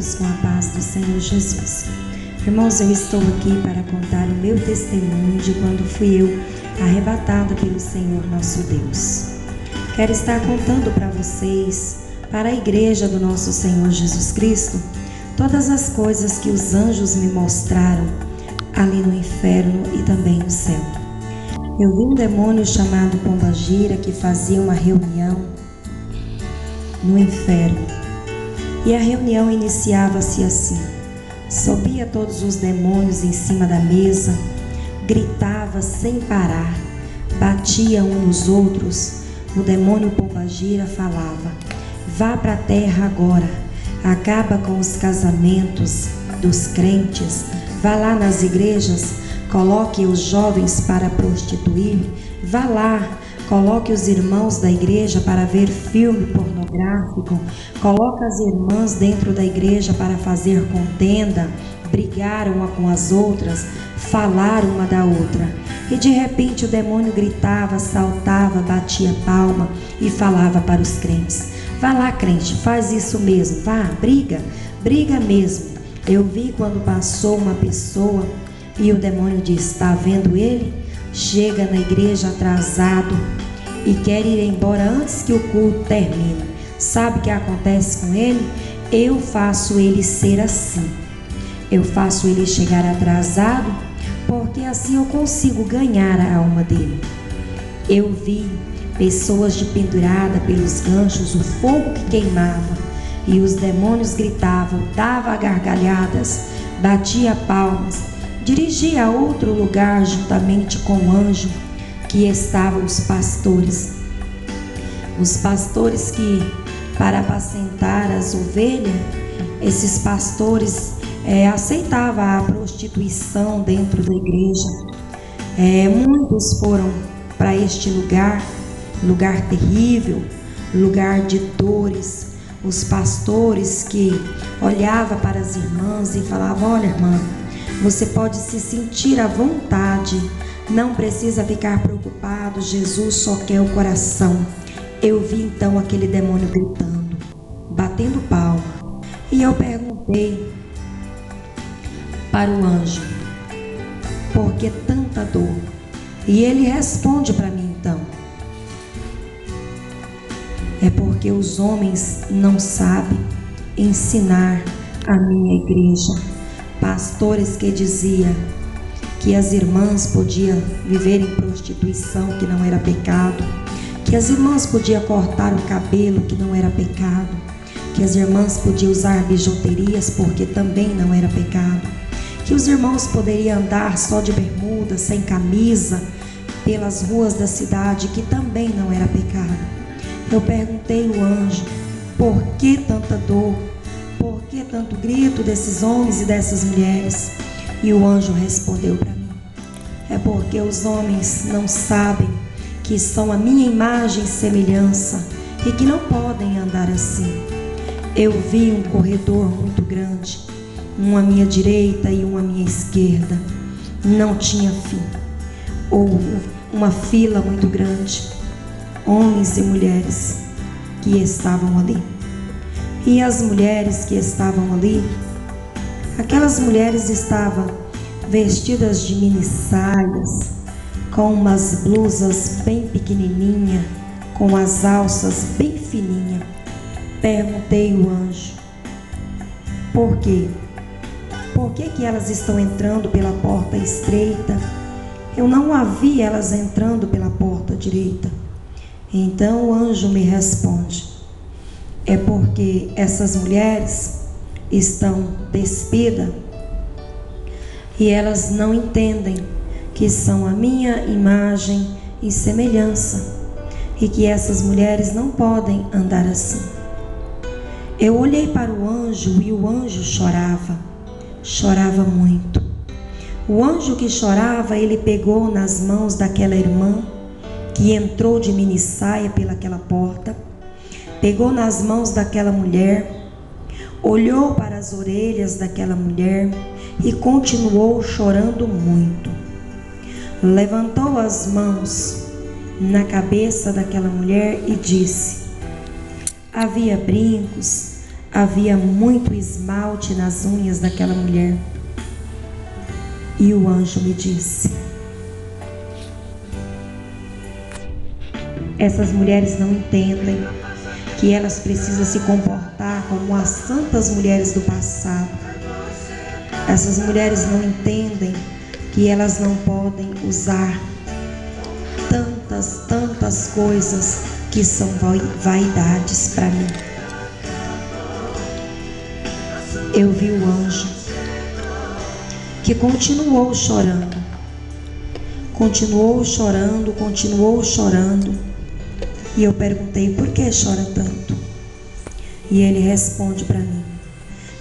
todos com a paz do Senhor Jesus. Irmãos, eu estou aqui para contar o meu testemunho de quando fui eu arrebatada pelo Senhor nosso Deus. Quero estar contando para vocês, para a igreja do nosso Senhor Jesus Cristo, todas as coisas que os anjos me mostraram ali no inferno e também no céu. Eu vi um demônio chamado Pombagira que fazia uma reunião no inferno. E a reunião iniciava-se assim: subia todos os demônios em cima da mesa, gritava sem parar, batia uns nos outros. O demônio Pombagira falava: vá para a terra agora, acaba com os casamentos dos crentes, vá lá nas igrejas, coloque os jovens para prostituir, vá lá, coloque os irmãos da igreja para ver filme pornográfico, coloque as irmãs dentro da igreja para fazer contenda, brigar uma com as outras, falar uma da outra. E de repente o demônio gritava, saltava, batia palma e falava para os crentes: vá lá, crente, faz isso mesmo, vá, briga mesmo. Eu vi quando passou uma pessoa e o demônio disse: está vendo ele? Chega na igreja atrasado e quer ir embora antes que o culto termine. Sabe o que acontece com ele? Eu faço ele ser assim. Eu faço ele chegar atrasado, porque assim eu consigo ganhar a alma dele. Eu vi pessoas de pendurada pelos ganchos, o fogo que queimava, e os demônios gritavam, dava gargalhadas, batia palmas, dirigia a outro lugar juntamente com o anjo que estavam os pastores que, para apacentar as ovelhas, esses pastores aceitavam a prostituição dentro da igreja. Muitos foram para este lugar terrível, lugar de dores. Os pastores que olhavam para as irmãs e falavam: olha, irmã, você pode se sentir à vontade, não precisa ficar preocupado, Jesus só quer o coração. Eu vi então aquele demônio gritando, batendo palma, e eu perguntei para o anjo: por que tanta dor? E ele responde para mim então: é porque os homens não sabem ensinar a minha igreja. Pastores que diziam que as irmãs podiam viver em prostituição, que não era pecado, que as irmãs podiam cortar o cabelo, que não era pecado, que as irmãs podiam usar bijuterias, porque também não era pecado, que os irmãos poderiam andar só de bermuda, sem camisa, pelas ruas da cidade, que também não era pecado. Eu perguntei ao anjo: por que tanta dor? Por que tanto grito desses homens e dessas mulheres? E o anjo respondeu para mim: é porque os homens não sabem que são a minha imagem e semelhança e que não podem andar assim. Eu vi um corredor muito grande, um à minha direita e um à minha esquerda. Não tinha fim. Ou uma fila muito grande, homens e mulheres que estavam ali. E as mulheres que estavam ali, aquelas mulheres estavam vestidas de mini saias, com umas blusas bem pequenininhas, com as alças bem fininhas. Perguntei ao anjo: por quê? Por que elas estão entrando pela porta estreita? Eu não a vi elas entrando pela porta direita. Então o anjo me responde: é porque essas mulheres estão despidas e elas não entendem que são a minha imagem e semelhança e que essas mulheres não podem andar assim. Eu olhei para o anjo e o anjo chorava muito. O anjo que chorava, ele pegou nas mãos daquela irmã que entrou de mini saia pelaquela porta, pegou nas mãos daquela mulher, olhou para as orelhas daquela mulher e continuou chorando muito. Levantou as mãos na cabeça daquela mulher e disse: havia brincos, havia muito esmalte nas unhas daquela mulher. E o anjo me disse: essas mulheres não entendem que elas precisam se comportar como as santas mulheres do passado. Essas mulheres não entendem que elas não podem usar tantas coisas que são vaidades para mim. Eu vi o anjo que continuou chorando, e eu perguntei: por que chora tanto? E ele responde para mim: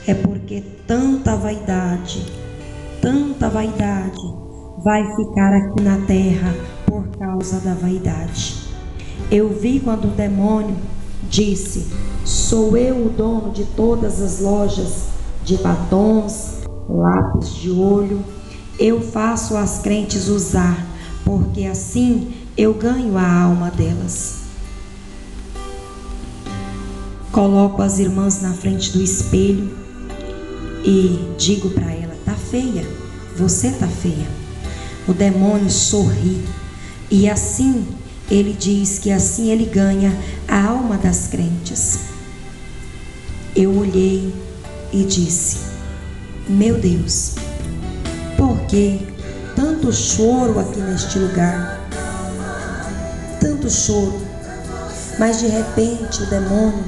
é porque tanta vaidade vai ficar aqui na terra por causa da vaidade. Eu vi quando o demônio disse: sou eu o dono de todas as lojas de batons, lápis de olho. Eu faço as crentes usar, porque assim eu ganho a alma delas. Coloco as irmãs na frente do espelho e digo para ela: tá feia, você tá feia. O demônio sorri e assim ele diz que assim ele ganha a alma das crentes. Eu olhei e disse: meu Deus, por que tanto choro aqui neste lugar? Tanto choro. Mas de repente o demônio,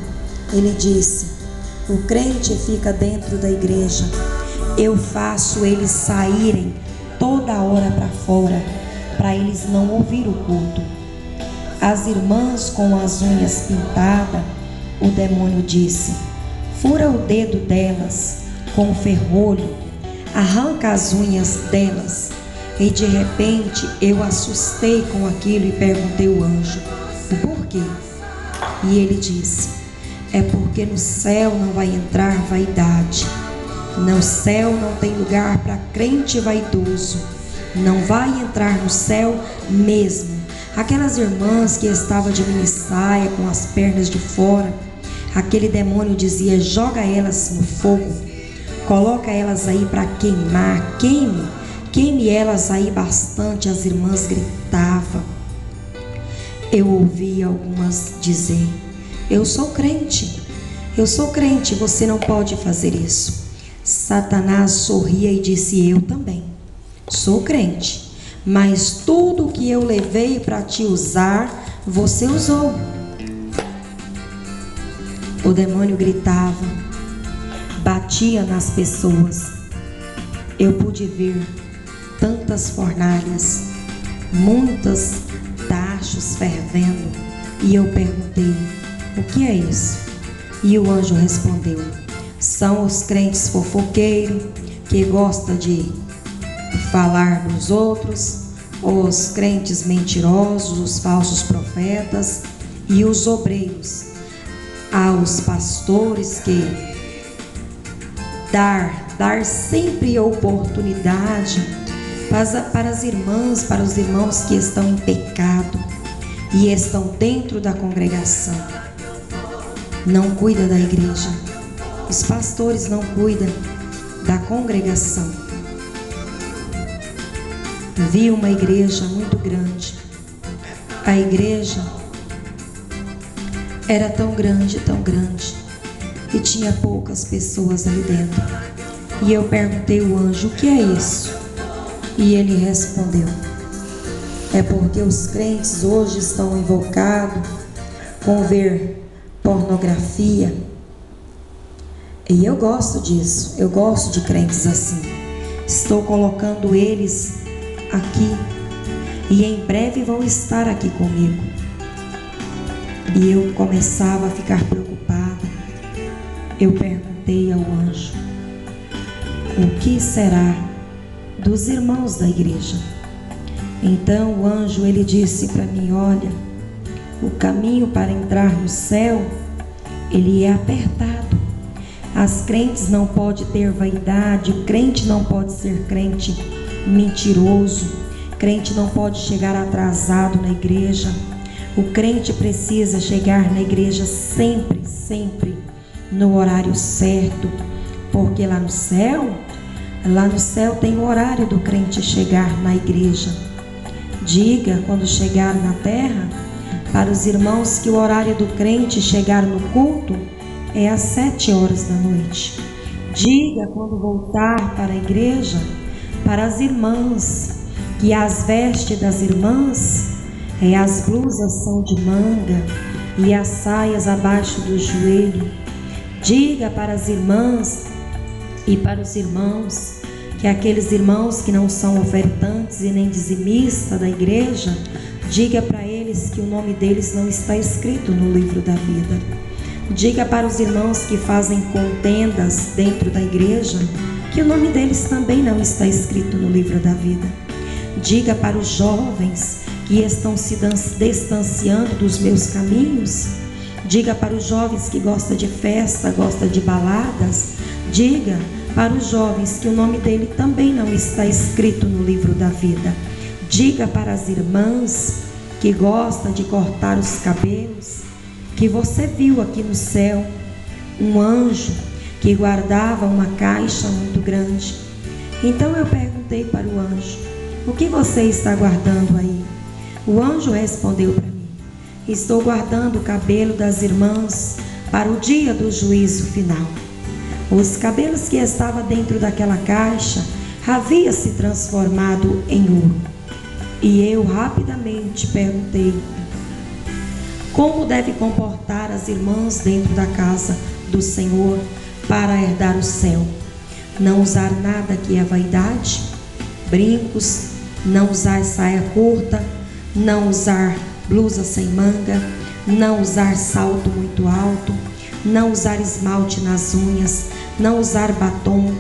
ele disse: o crente fica dentro da igreja, eu faço eles saírem toda hora para fora, para eles não ouvir o culto. As irmãs com as unhas pintadas, o demônio disse: fura o dedo delas com o ferrolho, arranca as unhas delas. E de repente eu assustei com aquilo e perguntei ao anjo: o porquê? E ele disse: é porque no céu não vai entrar vaidade. No céu não tem lugar para crente vaidoso. Não vai entrar no céu mesmo. Aquelas irmãs que estavam de minissaia, com as pernas de fora, aquele demônio dizia: joga elas no fogo, coloca elas aí para queimar, queime elas aí bastante. As irmãs gritavam. Eu ouvi algumas dizer: eu sou crente, você não pode fazer isso. Satanás sorria e disse: eu também sou crente, mas tudo que eu levei para te usar, você usou. O demônio gritava, batia nas pessoas. Eu pude ver tantas fornalhas, muitos tachos fervendo, e eu perguntei: o que é isso? E o anjo respondeu: são os crentes fofoqueiros que gostam de falar dos outros, os crentes mentirosos, os falsos profetas e os obreiros, aos pastores que dar sempre oportunidade para as irmãs, para os irmãos que estão em pecado e estão dentro da congregação. Não cuida da igreja. Os pastores não cuidam da congregação. Vi uma igreja muito grande. A igreja era tão grande, e tinha poucas pessoas ali dentro. E eu perguntei ao anjo: o que é isso? E ele respondeu: é porque os crentes hoje estão invocados com ver pornografia. E eu gosto disso, eu gosto de crentes assim. Estou colocando eles aqui e em breve vão estar aqui comigo. E eu começava a ficar preocupada. Eu perguntei ao anjo: o que será dos irmãos da igreja? Então o anjo, ele disse para mim: olha, o caminho para entrar no céu, ele é apertado. As crentes não podem ter vaidade, o crente não pode ser crente mentiroso, crente não pode chegar atrasado na igreja. O crente precisa chegar na igreja sempre no horário certo, porque lá no céu tem o horário do crente chegar na igreja. Diga, quando chegar na terra, para os irmãos que o horário do crente chegar no culto é às 7 horas da noite. Diga, quando voltar para a igreja, para as irmãs, que as vestes das irmãs, as blusas são de manga e as saias abaixo do joelho. Diga para as irmãs e para os irmãos, que aqueles irmãos que não são ofertantes e nem dizimistas da igreja, diga para eles que o nome deles não está escrito no livro da vida. Diga para os irmãos que fazem contendas dentro da igreja, que o nome deles também não está escrito no livro da vida. Diga para os jovens que estão se distanciando dos meus caminhos. Diga para os jovens que gostam de festa, gostam de baladas. Diga para os jovens que o nome dele também não está escrito no livro da vida. Diga para as irmãs que gostam de cortar os cabelos, que você viu aqui no céu um anjo que guardava uma caixa muito grande. Então eu perguntei para o anjo: o que você está guardando aí? O anjo respondeu para mim: estou guardando o cabelo das irmãs para o dia do juízo final. Os cabelos que estavam dentro daquela caixa haviam se transformado em ouro. E eu rapidamente perguntei: como deve comportar as irmãs dentro da casa do Senhor para herdar o céu? Não usar nada que é vaidade, brincos, não usar saia curta, não usar blusa sem manga, não usar salto muito alto, não usar esmalte nas unhas, não usar batom,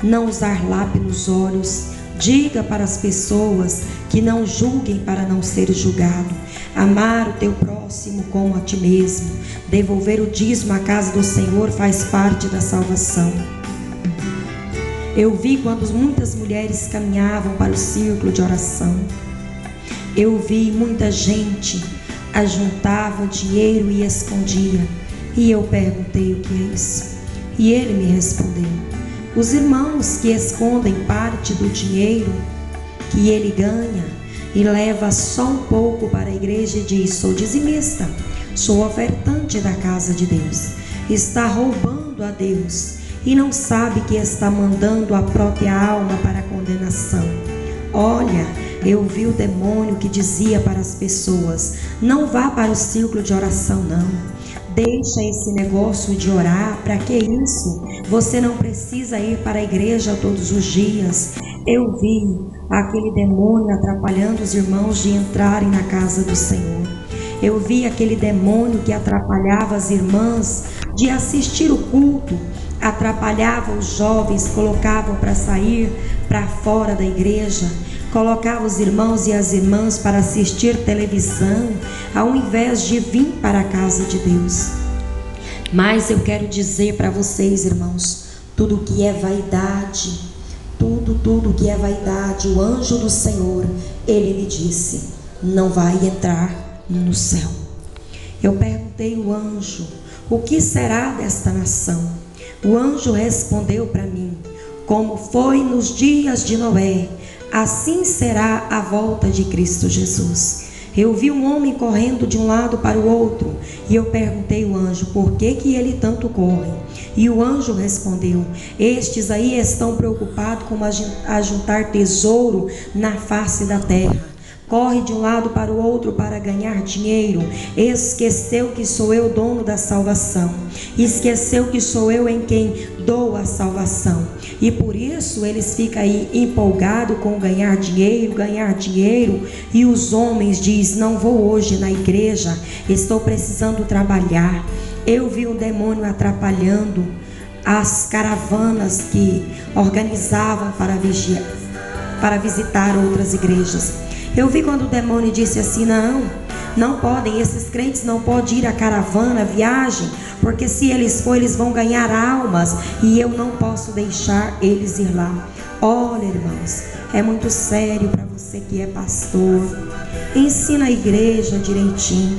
não usar lápis nos olhos. Diga para as pessoas que não julguem para não ser julgado. Amar o teu próximo como a ti mesmo. Devolver o dízimo à casa do Senhor faz parte da salvação. Eu vi quando muitas mulheres caminhavam para o círculo de oração. Eu vi muita gente ajuntava dinheiro e escondia. E eu perguntei: o que é isso? E ele me respondeu: os irmãos que escondem parte do dinheiro que ele ganha e leva só um pouco para a igreja e diz: sou dizimista, sou ofertante da casa de Deus, está roubando a Deus e não sabe que está mandando a própria alma para a condenação. Olha, eu vi o demônio que dizia para as pessoas: não vá para o círculo de oração não. Deixa esse negócio de orar, para que isso? Você não precisa ir para a igreja todos os dias. Eu vi aquele demônio atrapalhando os irmãos de entrarem na casa do Senhor. Eu vi aquele demônio que atrapalhava as irmãs de assistir o culto, atrapalhava os jovens, colocavam para sair para fora da igreja, colocava os irmãos e as irmãs para assistir televisão, ao invés de vir para a casa de Deus. Mas eu quero dizer para vocês, irmãos, tudo que é vaidade, tudo que é vaidade, o anjo do Senhor, ele me disse: não vai entrar no céu. Eu perguntei ao anjo: o que será desta nação? O anjo respondeu para mim: como foi nos dias de Noé, assim será a volta de Cristo Jesus. Eu vi um homem correndo de um lado para o outro, e eu perguntei ao anjo: por que ele tanto corre? E o anjo respondeu: estes aí estão preocupados com ajuntar tesouro na face da terra. Corre de um lado para o outro para ganhar dinheiro. Esqueceu que sou eu dono da salvação. Esqueceu que sou eu em quem dou a salvação. E por isso eles ficam aí empolgados com ganhar dinheiro. E os homens dizem: não vou hoje na igreja, estou precisando trabalhar. Eu vi um demônio atrapalhando as caravanas que organizavam para visitar outras igrejas. Eu vi quando o demônio disse assim: não podem, esses crentes não podem ir à caravana, viagem, porque se eles forem, eles vão ganhar almas, e eu não posso deixar eles ir lá. Olha, irmãos, é muito sério para você que é pastor. Ensina a igreja direitinho.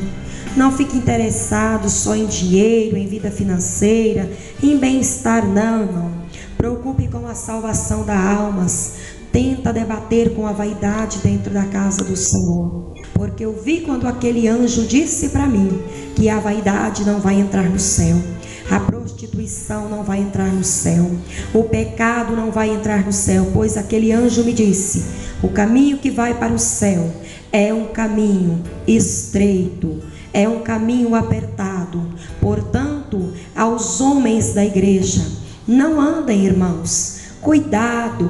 Não fique interessado só em dinheiro, em vida financeira, em bem-estar, não, irmão. Preocupe com a salvação das almas. Tenta debater com a vaidade dentro da casa do Senhor. Porque eu vi quando aquele anjo disse para mim que a vaidade não vai entrar no céu. A prostituição não vai entrar no céu. O pecado não vai entrar no céu. Pois aquele anjo me disse: o caminho que vai para o céu é um caminho estreito, é um caminho apertado. Portanto, aos homens da igreja, não andem, irmãos. Cuidado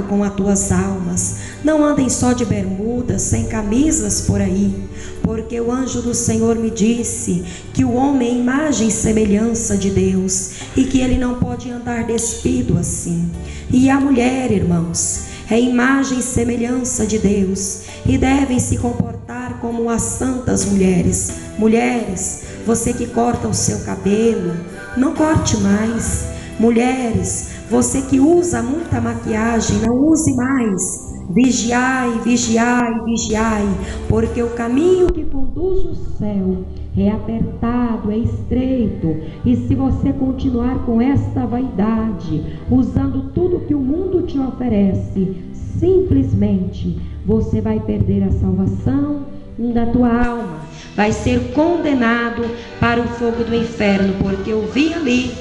com as tuas almas. Não andem só de bermudas, sem camisas por aí. Porque o anjo do Senhor me disse que o homem é imagem e semelhança de Deus, e que ele não pode andar despido assim. E a mulher, irmãos, é imagem e semelhança de Deus, e devem se comportar como as santas mulheres. Mulheres, você que corta o seu cabelo, não corte mais. Mulheres, você que usa muita maquiagem, não use mais. Vigiai, vigiai, vigiai, porque o caminho que conduz ao céu é apertado, é estreito. E se você continuar com esta vaidade, usando tudo que o mundo te oferece, simplesmente você vai perder a salvação da tua alma, vai ser condenado para o fogo do inferno. Porque eu vi ali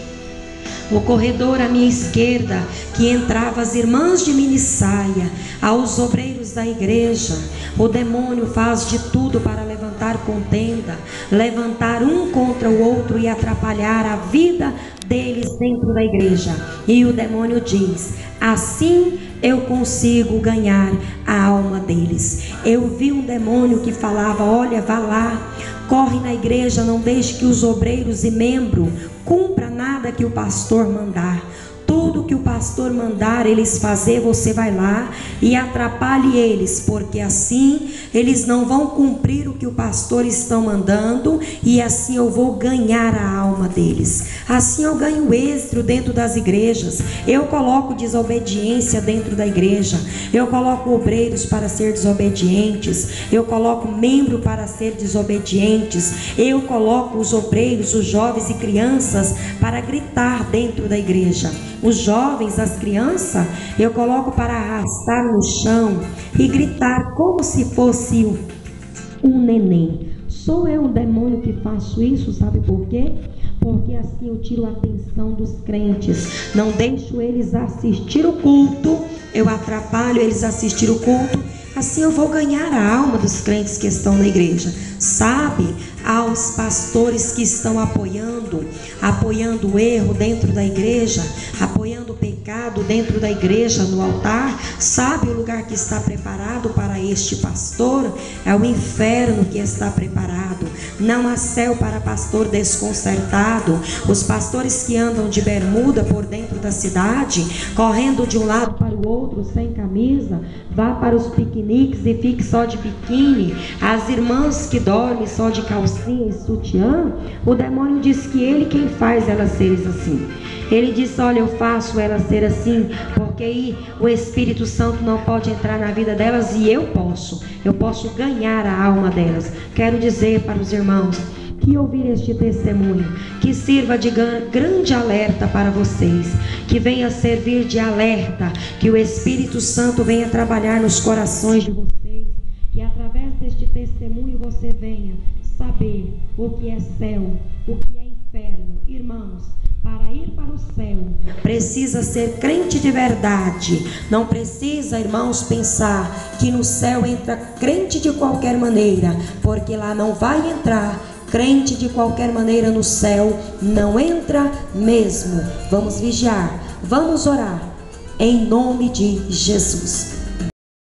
no corredor à minha esquerda que entravam as irmãs de minissaia, aos obreiros da igreja. O demônio faz de tudo para levantar contenda, levantar um contra o outro e atrapalhar a vida deles dentro da igreja. E o demônio diz: assim eu consigo ganhar a alma deles. Eu vi um demônio que falava: olha, vá lá, corre na igreja, não deixe que os obreiros e membros cumpra nada que o pastor mandar. Tudo que o pastor mandar eles fazer, você vai lá e atrapalhe eles, porque assim eles não vão cumprir o que o pastor está mandando, e assim eu vou ganhar a alma deles. Assim eu ganho êxito dentro das igrejas. Eu coloco desobediência dentro da igreja, eu coloco obreiros para ser desobedientes, eu coloco membro para ser desobedientes, eu coloco os obreiros, os jovens e crianças para gritar dentro da igreja. Os jovens, as crianças, eu coloco para arrastar no chão e gritar como se fosse um neném. Sou eu um demônio que faço isso, sabe por quê? Porque assim eu tiro a atenção dos crentes, não deixo eles assistir o culto, eu atrapalho eles assistir o culto. Assim eu vou ganhar a alma dos crentes que estão na igreja. Sabe, aos pastores que estão apoiando o erro dentro da igreja, apoiando o pecado dentro da igreja no altar, sabe o lugar que está preparado para este pastor? É o inferno que está preparado. Não há céu para pastor desconcertado. Os pastores que andam de bermuda por dentro da cidade, correndo de um lado para o outro sem camisa, vá para os piqueniques e fique só de biquíni. As irmãs que dormem só de calcinha e sutiã, o demônio diz que ele quem faz elas serem assim. Ele diz: olha, eu faço elas ser assim, porque aí o Espírito Santo não pode entrar na vida delas, e eu posso ganhar a alma delas. Quero dizer para os irmãos que ouvir este testemunho, que sirva de grande alerta para vocês, que venha servir de alerta, que o Espírito Santo venha trabalhar nos corações de vocês, que através deste testemunho você venha saber o que é céu, o que é inferno. Irmãos, para ir para o céu, precisa ser crente de verdade. Não precisa, irmãos, pensar que no céu entra crente de qualquer maneira, porque lá não vai entrar crente de qualquer maneira. No céu não entra mesmo. Vamos vigiar, vamos orar, em nome de Jesus.